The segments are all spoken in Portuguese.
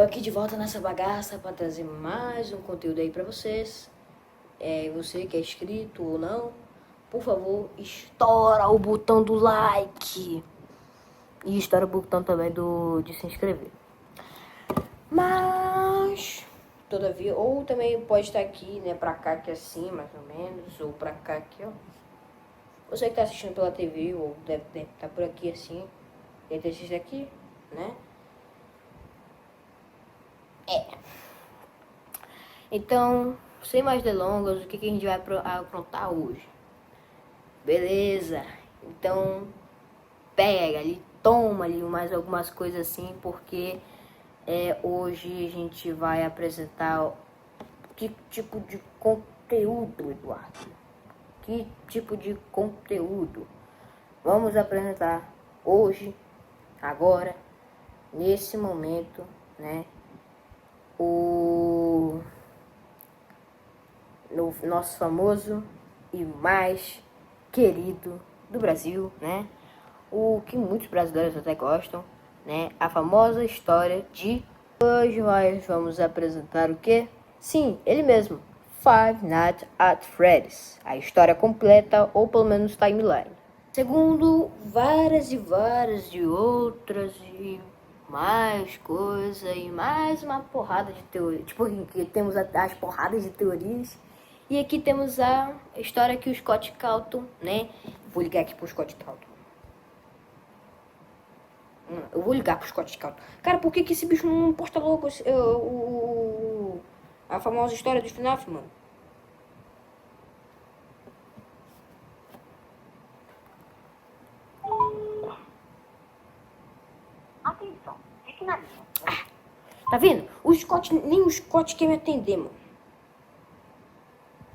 aqui de volta nessa bagaça para trazer mais um conteúdo aí para vocês. Você que é inscrito ou não, por favor, estoura o botão do like. E estoura o botão também de se inscrever. Mas, todavia, ou também pode estar aqui, né, pra cá aqui assim, mais ou menos, ou pra cá aqui, ó. Você que tá assistindo pela TV, ou deve estar por aqui assim, deve ter assistido aqui, né? Então, sem mais delongas, o que a gente vai aprontar hoje? Beleza, então pega ali, toma ali mais algumas coisas assim, porque hoje a gente vai apresentar que tipo de conteúdo, Eduardo? Que tipo de conteúdo? Vamos apresentar hoje, agora, nesse momento, né? No nosso famoso e mais querido do Brasil, né? O que muitos brasileiros até gostam, né? A famosa história de... Hoje nós vamos apresentar o quê? Sim, ele mesmo, Five Nights at Freddy's, a história completa ou pelo menos timeline. Segundo várias e outras e mais coisa e mais uma porrada de teoria. Tipo, aqui temos as porradas de teorias. E aqui temos a história que o Scott Calton, né? Vou ligar aqui pro Scott Calton. Eu vou ligar pro Scott Calton. Cara, por que esse bicho não posta logo a famosa história do FNAF, mano? Atenção, fique na linha. Tá vendo? Nem o Scott quer me atender, mano.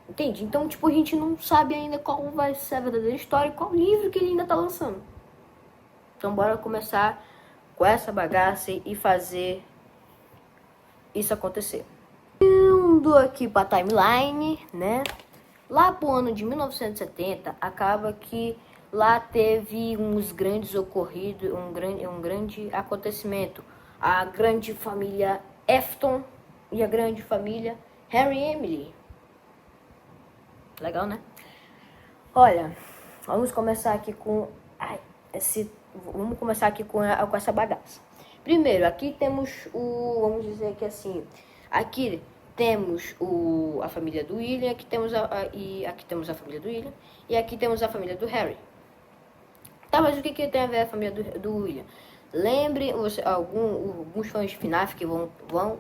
Entende? Então, tipo, a gente não sabe ainda qual vai ser a verdadeira história e qual livro que ele ainda tá lançando. Então, bora começar com essa bagaça e fazer isso acontecer. Indo aqui pra timeline, né? Lá pro ano de 1970, acaba que lá teve uns grandes ocorridos, um grande acontecimento. A grande família Afton e a grande família Harry e Emily. Legal, né? Olha, vamos começar aqui com com essa bagaça. Primeiro, aqui temos vamos dizer que assim, aqui temos a família do William, aqui temos aqui temos a família do William e aqui temos a família do Harry. Tá, mas o que tem a ver a família do William? Lembre, alguns fãs de FNAF que vão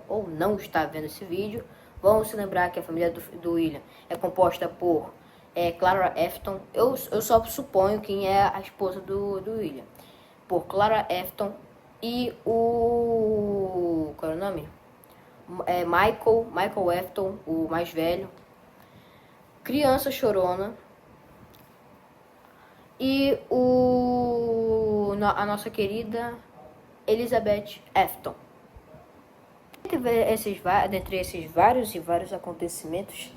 ou não estar vendo esse vídeo, vão se lembrar que a família do William é composta por Clara Afton. Eu só suponho quem é a esposa do William. Por Clara Afton e qual é o nome? Michael Afton, o mais velho. Criança chorona. E a nossa querida Elizabeth Afton. Dentre esses vários acontecimentos...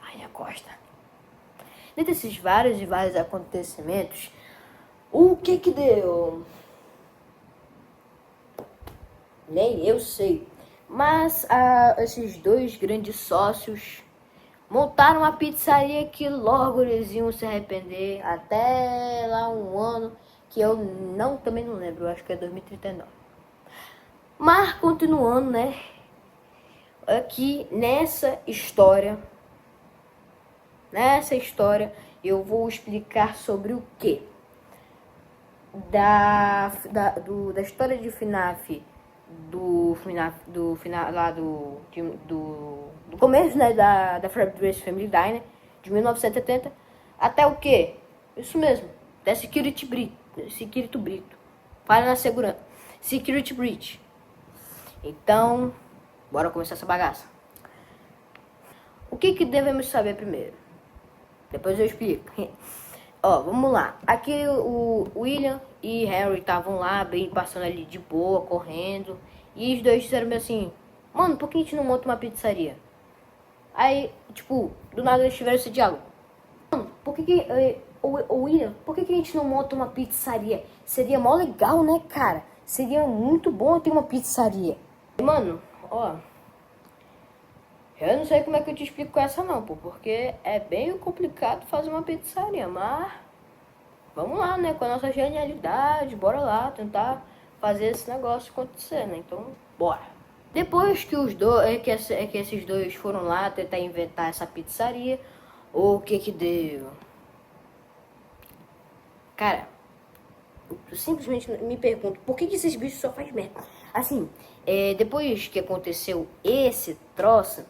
Ai, a costa. Dentre esses vários acontecimentos, o que deu? Nem eu sei. Mas esses dois grandes sócios montaram uma pizzaria que logo eles iam se arrepender até lá um ano que eu também não lembro, eu acho que é 2039. Mas continuando, né? Aqui nessa história eu vou explicar sobre o que? Da história de FNAF do começo, né, da Freddy's Family Diner de 1970 até o que? Isso mesmo, da Security Breach. Falha na segurança. Security Breach. Então, bora começar essa bagaça. O que devemos saber primeiro? Depois eu explico. Ó, vamos lá. Aqui o William e Harry estavam lá, bem passando ali de boa, correndo. E os dois disseram assim: mano, por que a gente não monta uma pizzaria? Aí, tipo, do nada eles tiveram esse diálogo. Mano, William, por que a gente não monta uma pizzaria? Seria mó legal, né, cara? Seria muito bom ter uma pizzaria. Mano, ó, eu não sei como é que eu te explico essa não, pô, porque é bem complicado fazer uma pizzaria, mas vamos lá, né, com a nossa genialidade, bora lá tentar fazer esse negócio acontecer, né, então bora. Depois que os dois, que esses dois foram lá tentar inventar essa pizzaria, o que deu? Cara, eu simplesmente me pergunto, por que esses bichos só fazem merda? Assim, depois que aconteceu esse troço,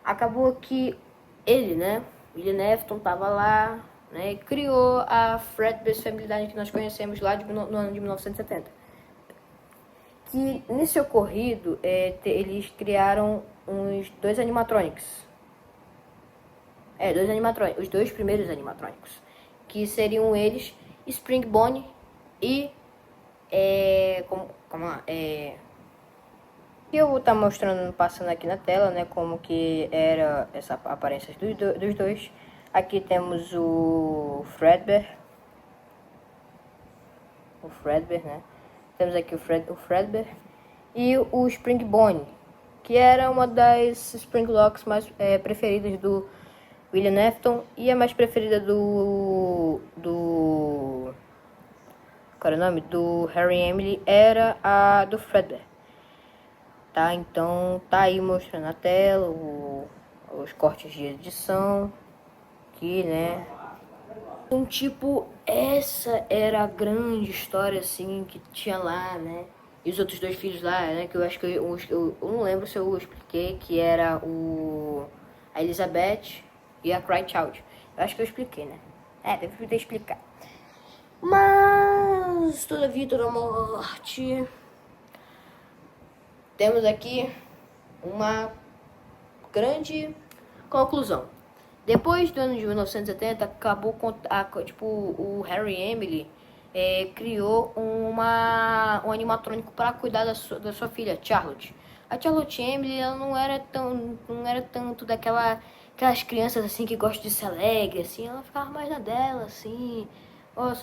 acabou que ele, né, William Afton tava lá, né, e criou a Fredbear's Family Dining que nós conhecemos lá no ano de 1970. Que nesse ocorrido, eles criaram uns dois animatronics. Dois animatrônicos, os dois primeiros animatrônicos, que seriam eles Spring Bonnie e eu vou estar mostrando, passando aqui na tela, né, como que era essa aparência dos dois. Aqui temos o Fredbear, né? Temos aqui o Fredbear e o Spring Bonnie, que era uma das Spring Locks mais preferidas do William Afton e a mais preferida qual era o nome? Do Harry e Emily era a do Fredbear. Tá, então tá aí mostrando na tela os cortes de edição aqui, né? Então, tipo, essa era a grande história, assim, que tinha lá, né? E os outros dois filhos lá, né? Que eu acho que eu não lembro se eu expliquei, que era a Elizabeth e a Crychild. Eu acho que eu expliquei, né? Deve ter explicado. Mas, toda vida, toda morte... Temos aqui uma grande conclusão. Depois do ano de 1970, acabou com o Harry e Emily criou um animatrônico para cuidar da sua filha, Charlotte. A Charlotte Emily, ela não era tanto aquelas crianças assim que gostam de ser alegre, assim, ela ficava mais na dela, assim. Ela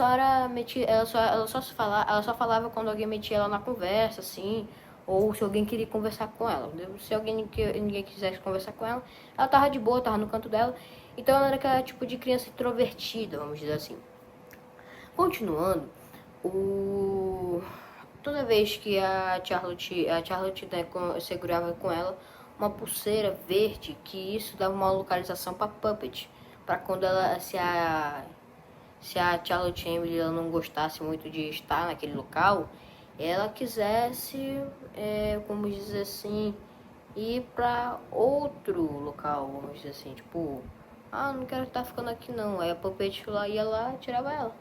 só falava quando alguém metia ela na conversa, assim, ou se alguém queria conversar com ela. Se ninguém quisesse conversar com ela, ela tava de boa, tava no canto dela. Então ela era aquela tipo de criança introvertida, vamos dizer assim. Continuando, toda vez que a Charlotte né, segurava com ela uma pulseira verde, que isso dava uma localização para Puppet, para quando se a Charlotte Emily ela não gostasse muito de estar naquele local, ela quisesse, como dizer assim, ir para outro local, vamos dizer assim, tipo, não quero estar ficando aqui não. Aí a Puppet ia lá e tirava ela.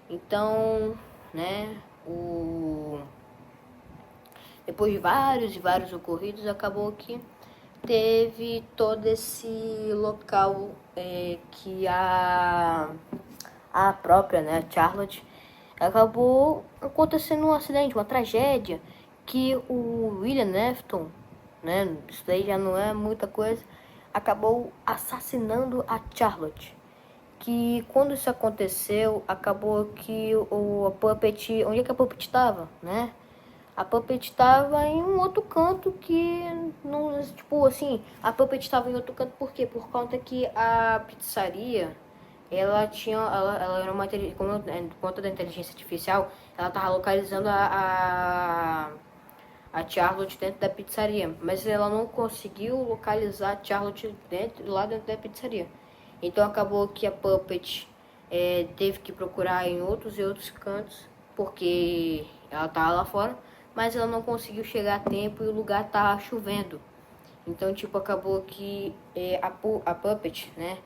Então, né, depois de vários e vários ocorridos, acabou que teve todo esse local que a própria, né, a Charlotte, acabou acontecendo um acidente, uma tragédia, que o William Afton, né, isso daí já não é muita coisa, acabou assassinando a Charlotte. Que quando isso aconteceu, acabou que a Puppet, onde é que a Puppet estava, né? A Puppet estava em um outro canto que, não, tipo assim, a Puppet estava em outro canto por quê? Por conta que a pizzaria, ela era uma, por conta da inteligência artificial, ela estava localizando a Charlotte dentro da pizzaria, mas ela não conseguiu localizar a Charlotte lá dentro da pizzaria. Então acabou que a Puppet teve que procurar em outros e outros cantos, porque ela estava lá fora, mas ela não conseguiu chegar a tempo e o lugar estava chovendo. Então, tipo, acabou que a Puppet, né,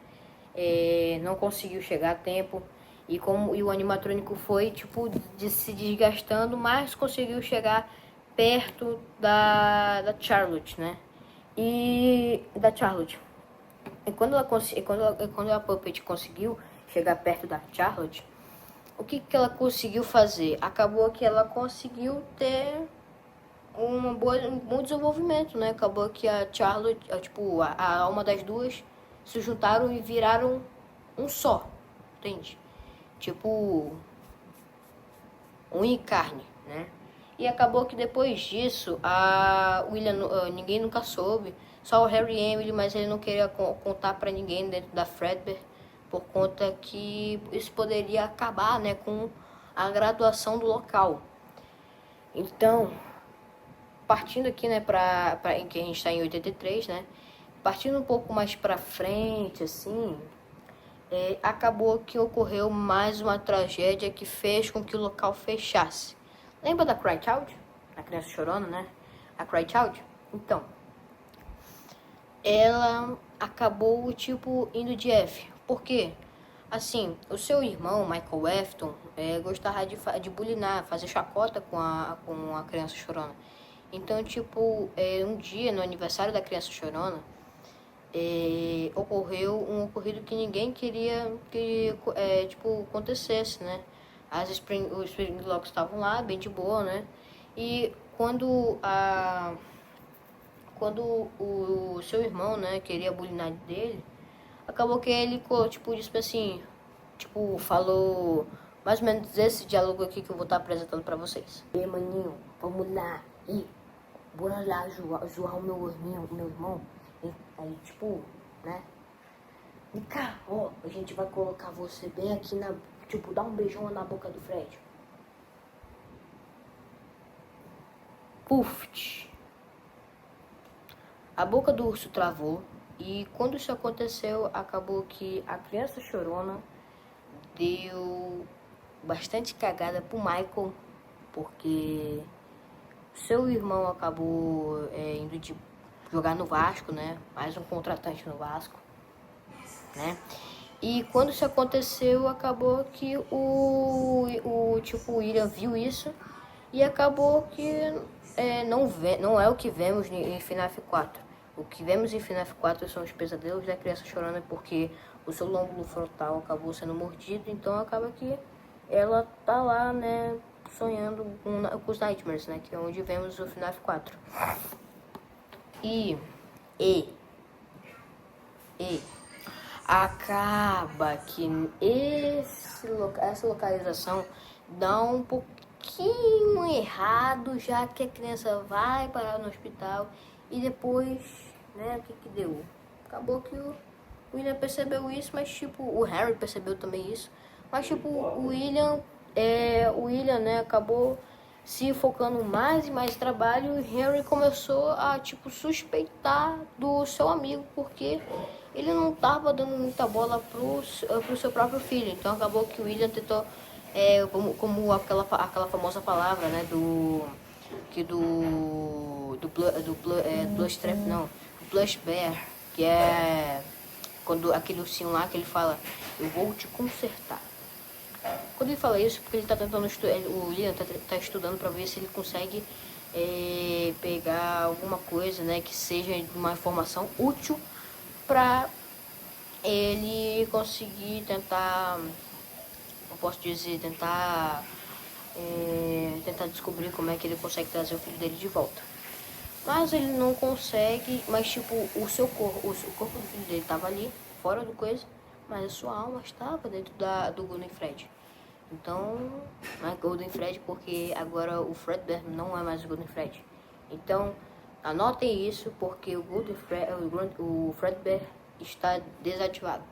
não conseguiu chegar a tempo. E o animatrônico foi, tipo, se desgastando, mas conseguiu chegar perto da Charlotte, né? E da Charlotte. E quando a Puppet conseguiu chegar perto da Charlotte, o que ela conseguiu fazer? Acabou que ela conseguiu ter um bom desenvolvimento, né? Acabou que a Charlotte, a alma das duas se juntaram e viraram um só, entende? Tipo, unha e carne, né? E acabou que depois disso, ninguém nunca soube, só o Harry e Emily, mas ele não queria contar pra ninguém dentro da Fredbear, por conta que isso poderia acabar, né, com a graduação do local. Então, partindo aqui, né, em que a gente está em 83, né, partindo um pouco mais pra frente, assim, acabou que ocorreu mais uma tragédia que fez com que o local fechasse. Lembra da Cry Child? A criança chorona, né? A Cry Child? Então, ela acabou, tipo, indo de F. Por quê? Assim, o seu irmão, Michael Afton, gostava de bulinar, fazer chacota com a criança chorona. Então, tipo, um dia, no aniversário da criança chorona, ocorreu um ocorrido que ninguém queria que tipo, acontecesse, né? Os Spring Locks estavam lá, bem de boa, né? E quando o seu irmão, né, queria bulinar dele, acabou que ele, tipo, disse assim, tipo, falou mais ou menos esse diálogo aqui que eu vou estar apresentando pra vocês. E aí, maninho, vamos lá, bora lá zoar o meu irmão. Aí, tipo, né? Vem cá, ó, a gente vai colocar você bem aqui tipo, dá um beijão na boca do Fred. Puf! A boca do urso travou e quando isso aconteceu, acabou que a criança chorona deu bastante cagada pro Michael, porque seu irmão acabou indo de jogar no Vasco, né? Mais um contratante no Vasco, né? E quando isso aconteceu, acabou que tipo, o William viu isso e acabou que não é o que vemos em FNAF 4. O que vemos em FNAF 4 são os pesadelos da criança chorando porque o seu lóbulo frontal acabou sendo mordido, então acaba que ela tá lá, né, sonhando com os Nightmares, né, que é onde vemos o FNAF 4. E acaba que essa localização dá um pouquinho errado, já que a criança vai parar no hospital e depois, né, o que deu? Acabou que o William percebeu isso, mas tipo, o Harry percebeu também isso, mas tipo, o William, né, acabou se focando mais e mais em trabalho, e Harry começou a, tipo, suspeitar do seu amigo, porque ele não estava dando muita bola pro seu próprio filho. Então acabou que o William tentou, como aquela famosa palavra, né, Blush Trap, não, Blush Bear, que é quando aquele ursinho lá que ele fala, eu vou te consertar. Quando ele fala isso, porque ele está tentando o William tá estudando para ver se ele consegue pegar alguma coisa, né, que seja uma informação útil para ele conseguir tentar, eu posso dizer, tentar descobrir como é que ele consegue trazer o filho dele de volta. Mas ele não consegue, mas tipo, o corpo do filho dele estava ali, fora do coisa, mas a sua alma estava dentro do Golden Fred. Então, não é Golden Fred porque agora o Fredbear não é mais o Golden Fred. Então, anotem isso porque o Fredbear está desativado.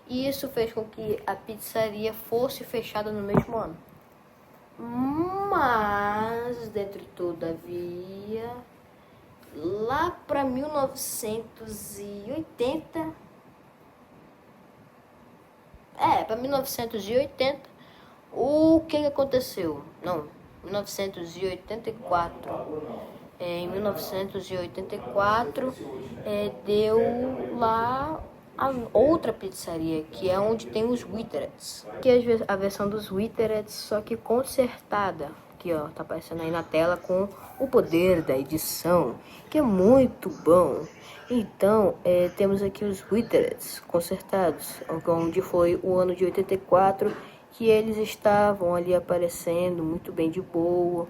E isso fez com que a pizzaria fosse fechada no mesmo ano. Mas, dentro todavia, lá para 1980, para 1980, o que aconteceu? Não, 1984. Em 1984, deu lá a outra pizzaria, que é onde tem os Withereds. Que é a versão dos Withereds, só que consertada. Aqui, ó, tá aparecendo aí na tela com o poder da edição, que é muito bom. Então, temos aqui os Withereds consertados, onde foi o ano de 84, que eles estavam ali aparecendo muito bem de boa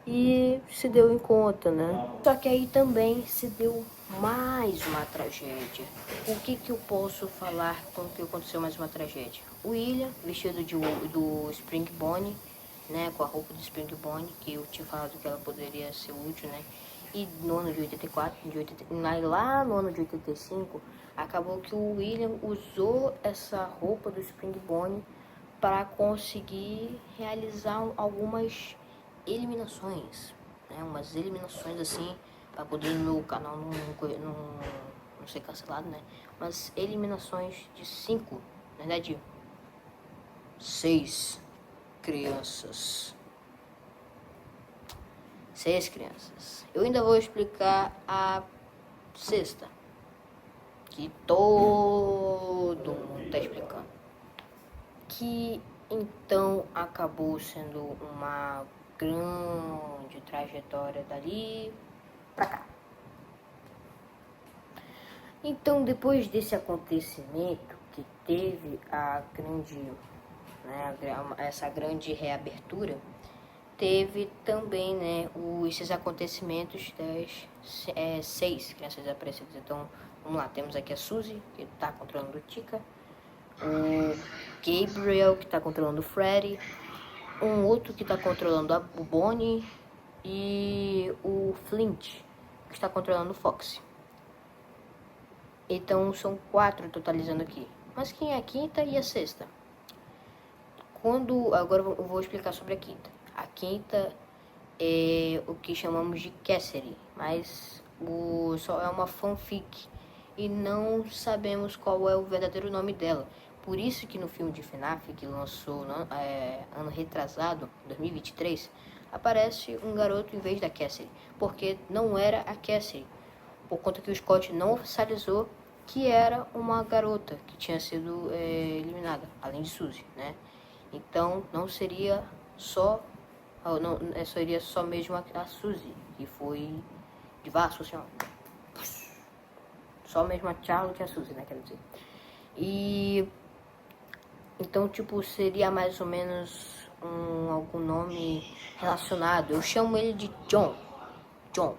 e se deu em conta, né? Só que aí também se deu mais uma tragédia. O que eu posso falar com que aconteceu mais uma tragédia? O William, vestido do Spring Bonnie, né, com a roupa do Springborn, que eu tinha falado que ela poderia ser útil, né? E no ano de 84, lá no ano de 85, acabou que o William usou essa roupa do Springborn para conseguir realizar algumas eliminações, né? Umas eliminações assim, para poder no meu canal não ser cancelado, né? Umas eliminações de 5, na verdade, 6 crianças. 6 crianças. Eu ainda vou explicar a sexta, que todo mundo tá explicando. Que então acabou sendo uma grande trajetória dali pra cá. Então, depois desse acontecimento que teve a grande, né, essa grande reabertura, teve também, né, esses acontecimentos das 6 crianças desaparecidas. Então, vamos lá, temos aqui a Suzy, que está controlando o Tika, o Gabriel, que está controlando o Freddy, um outro que está controlando o Bonnie, e o Flint, que está controlando o Foxy. Então, são 4 totalizando aqui. Mas quem é a quinta e a sexta? Agora eu vou explicar sobre a quinta. A quinta é o que chamamos de Cassidy, mas só é uma fanfic e não sabemos qual é o verdadeiro nome dela. Por isso que no filme de FNAF, que lançou ano retrasado, 2023, aparece um garoto em vez da Cassidy, porque não era a Cassidy, por conta que o Scott não oficializou que era uma garota que tinha sido eliminada, além de Suzy, né? Então não seria só seria só mesmo a Suzy, que foi de vaso, assim, ó. Só mesmo a Charlotte e a Suzy, né, quer dizer. E então, tipo, seria mais ou menos algum nome relacionado. Eu chamo ele de John. John.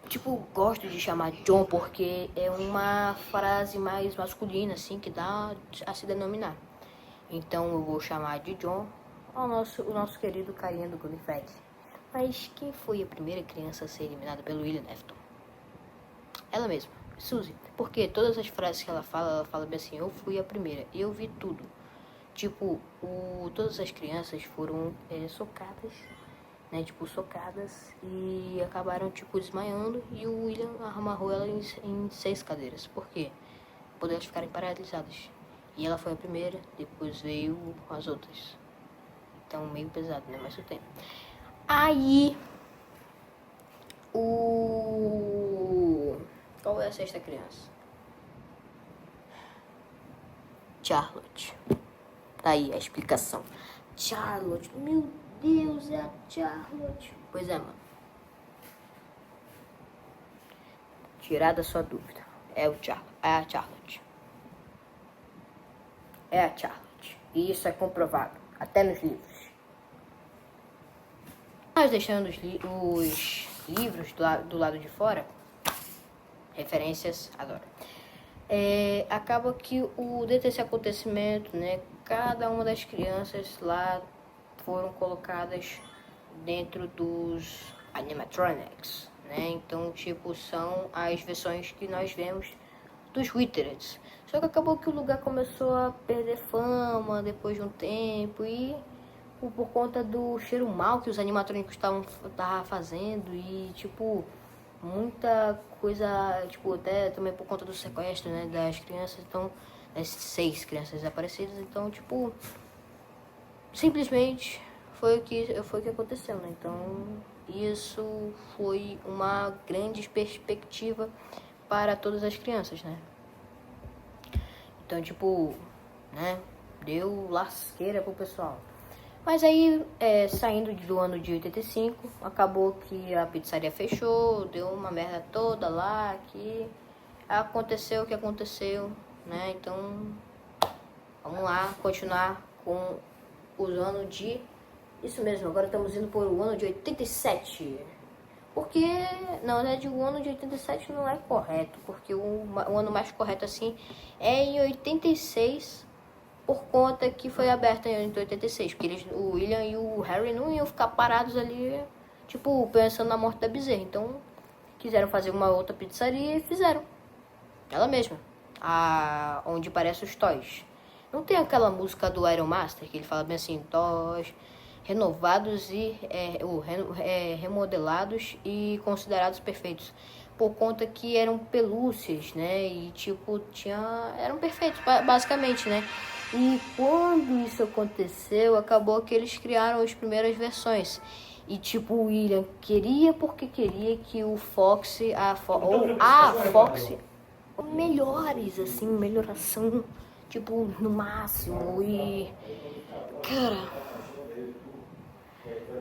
Tipo, gosto de chamar John porque é uma frase mais masculina, assim, que dá a se denominar. Então eu vou chamar de John o nosso querido carinha do Gunifred. Mas quem foi a primeira criança a ser eliminada pelo William Afton? Ela mesma, Suzy. Porque todas as frases que ela fala bem assim, eu fui a primeira, eu vi tudo. Tipo, todas as crianças foram socadas, né, tipo, socadas e acabaram, tipo, desmaiando e o William amarrou ela em 6 cadeiras. Por quê? Pra poder elas ficarem paralisadas. E ela foi a primeira, depois veio as outras. Então, meio pesado, né, mas eu tenho. Aí, qual é a sexta criança? Charlotte. Tá aí a explicação. Charlotte, meu Deus, é a Charlotte. Pois é, mano. Tirada a sua dúvida. É a Charlotte. É a Charlotte. E isso é comprovado, até nos livros. Mas deixando os livros do lado de fora, referências, adoro. Acaba que dentro desse acontecimento, né, cada uma das crianças lá foram colocadas dentro dos animatronics, né? Então, tipo, são as versões que nós vemos dos Withereds. Só que acabou que o lugar começou a perder fama depois de um tempo e por conta do cheiro mal que os animatrônicos estavam fazendo e, tipo, muita coisa, tipo, até também por conta do sequestro, né, das crianças, então, das 6 crianças desaparecidas, então, tipo, simplesmente foi o que aconteceu, né, então, isso foi uma grande perspectiva para todas as crianças, né. Então, tipo, né, deu lasqueira pro pessoal. Mas aí, saindo do ano de 85, acabou que a pizzaria fechou, deu uma merda toda lá, que aconteceu o que aconteceu, né? Então, vamos lá, continuar com o ano de... Isso mesmo, agora estamos indo por o ano de 87. Porque, na verdade, o ano de 87 não é correto, porque o ano mais correto, assim, é em 86, por conta que foi aberta em 86, porque o William e o Harry não iam ficar parados ali, tipo, pensando na morte da Bezerra. Então, quiseram fazer uma outra pizzaria e fizeram. Ela mesma. Onde parece os Toys. Não tem aquela música do Iron Master, que ele fala bem assim, Toys renovados e remodelados e considerados perfeitos. Por conta que eram pelúcias, né? E tipo, eram perfeitos, basicamente, né? E quando isso aconteceu, acabou que eles criaram as primeiras versões. E tipo, o William queria porque queria que o Fox, a Fox, melhores, assim, melhoração, tipo, no máximo. E, cara,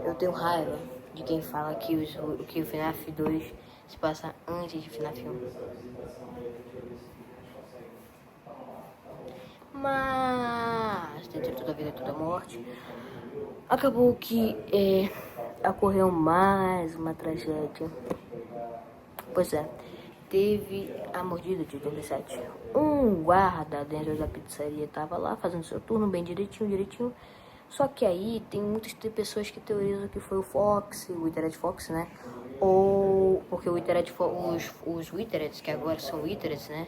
eu tenho raiva de quem fala que o FNAF 2 se passa antes de FNAF 1. Mas, dentro de toda a vida e toda a morte, acabou que ocorreu mais uma tragédia. Pois é, teve a mordida de 87. Um guarda dentro da pizzaria estava lá fazendo seu turno bem direitinho. Só que aí tem muitas pessoas que teorizam que foi o Fox, o Witherhead Fox, né? Ou porque o Witherhead, os Witherheads, que agora são Witherheads, né?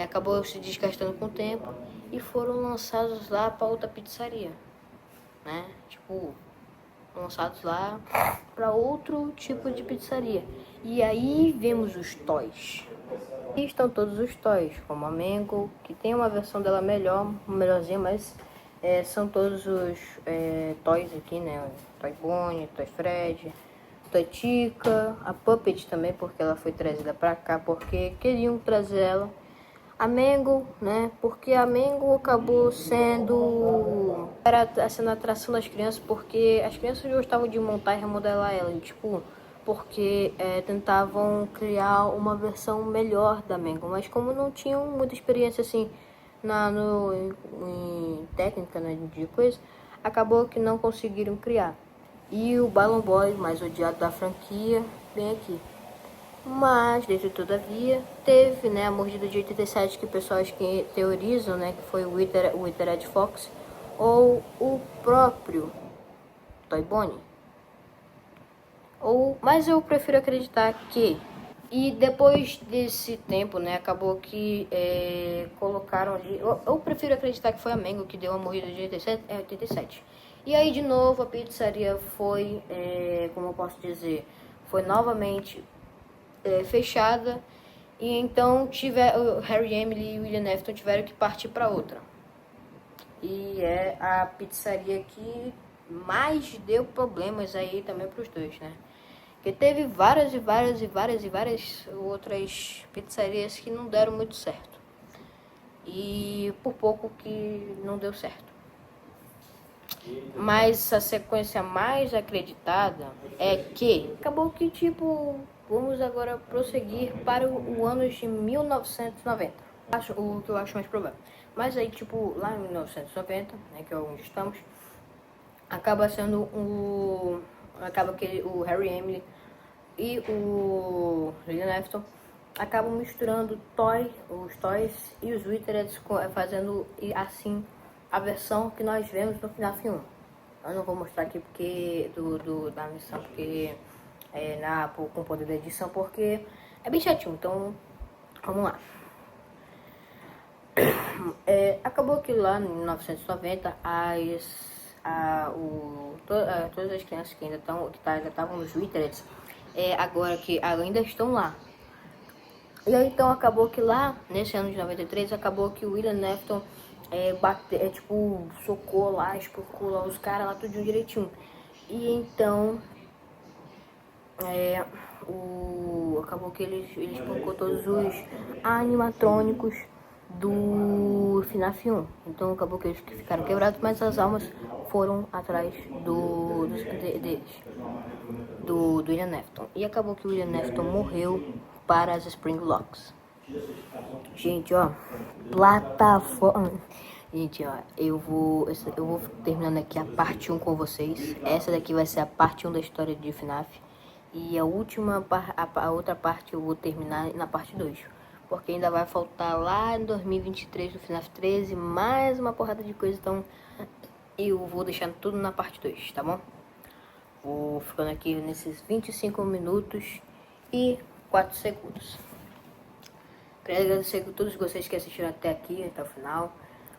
Acabou se desgastando com o tempo e foram lançados lá para outra pizzaria, né? Tipo, lançados lá para outro tipo de pizzaria. E aí vemos os Toys. E estão todos os Toys, como a Mango, que tem uma versão dela melhorzinha, mas são todos os Toys aqui, né? Toy Bonnie, Toy Fred, Toy Chica, a Puppet também, porque ela foi trazida pra cá, porque queriam trazer ela. A Mango, né? Porque a Mango acabou sendo a atração das crianças, porque as crianças gostavam de montar e remodelar ela, tipo, porque tentavam criar uma versão melhor da Mango, mas como não tinham muita experiência assim em técnica, né, de coisa, acabou que não conseguiram criar. E o Balloon Boy, mais odiado da franquia, vem aqui. Mas, desde todavia, teve, né, a mordida de 87 que pessoas que teorizam, né, que foi o Witherhead Fox ou o próprio Toy Bonnie. Mas eu prefiro acreditar que... E depois desse tempo, né, acabou que colocaram ali... Eu prefiro acreditar que foi a Mango que deu a mordida de 87. E aí, de novo, a pizzaria foi, como eu posso dizer, foi novamente... fechada, e então o Harry, Emily e William Afton tiveram que partir para outra. E é a pizzaria que mais deu problemas aí também para os dois, né? Porque teve várias outras pizzarias que não deram muito certo. E por pouco que não deu certo. Mas a sequência mais acreditada é que acabou que, tipo, vamos agora prosseguir para o ano de 1990. O que eu acho mais provável. Mas aí, tipo, lá em 1990, né, que é onde estamos, acaba que o Harry, Emily e o William Afton acabam misturando os Toys e os Witherheads, fazendo assim a versão que nós vemos no FNAF 1. Eu não vou mostrar aqui porque da missão, porque com o poder da edição, porque é bem chatinho. Então, vamos lá. Acabou que lá em 1990 todas as crianças que ainda estavam nos Witherheads, agora que ainda estão lá. E aí, então acabou que lá, nesse ano de 93, acabou que o William Afton socou lá, espocou lá os caras lá tudo direitinho. E então acabou que ele espancou todos os animatrônicos do FNAF 1. Então acabou que eles ficaram quebrados, mas as almas foram atrás deles, do William Afton. E acabou que o William Afton morreu para as Springlocks. Gente, ó, plataforma. Gente, ó, eu vou terminando aqui a parte 1 com vocês. Essa daqui vai ser a parte 1 da história de FNAF. E a outra parte eu vou terminar na parte 2. porque ainda vai faltar lá em 2023 do FNAF 13 mais uma porrada de coisa, então eu vou deixar tudo na parte 2, tá bom? Vou ficando aqui nesses 25 minutos e 4 segundos. Quero agradecer a todos vocês que assistiram até aqui, até o final.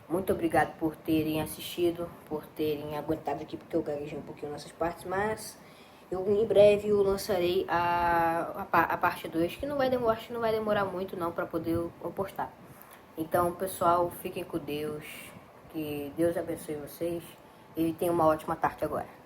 Muito obrigado por terem assistido, por terem aguentado aqui, porque eu gaguejei um pouquinho nessas partes, mas eu em breve eu lançarei a parte 2, que não vai demorar, acho que não vai demorar muito não para poder eu postar. Então, pessoal, fiquem com Deus, que Deus abençoe vocês e tenham uma ótima tarde agora.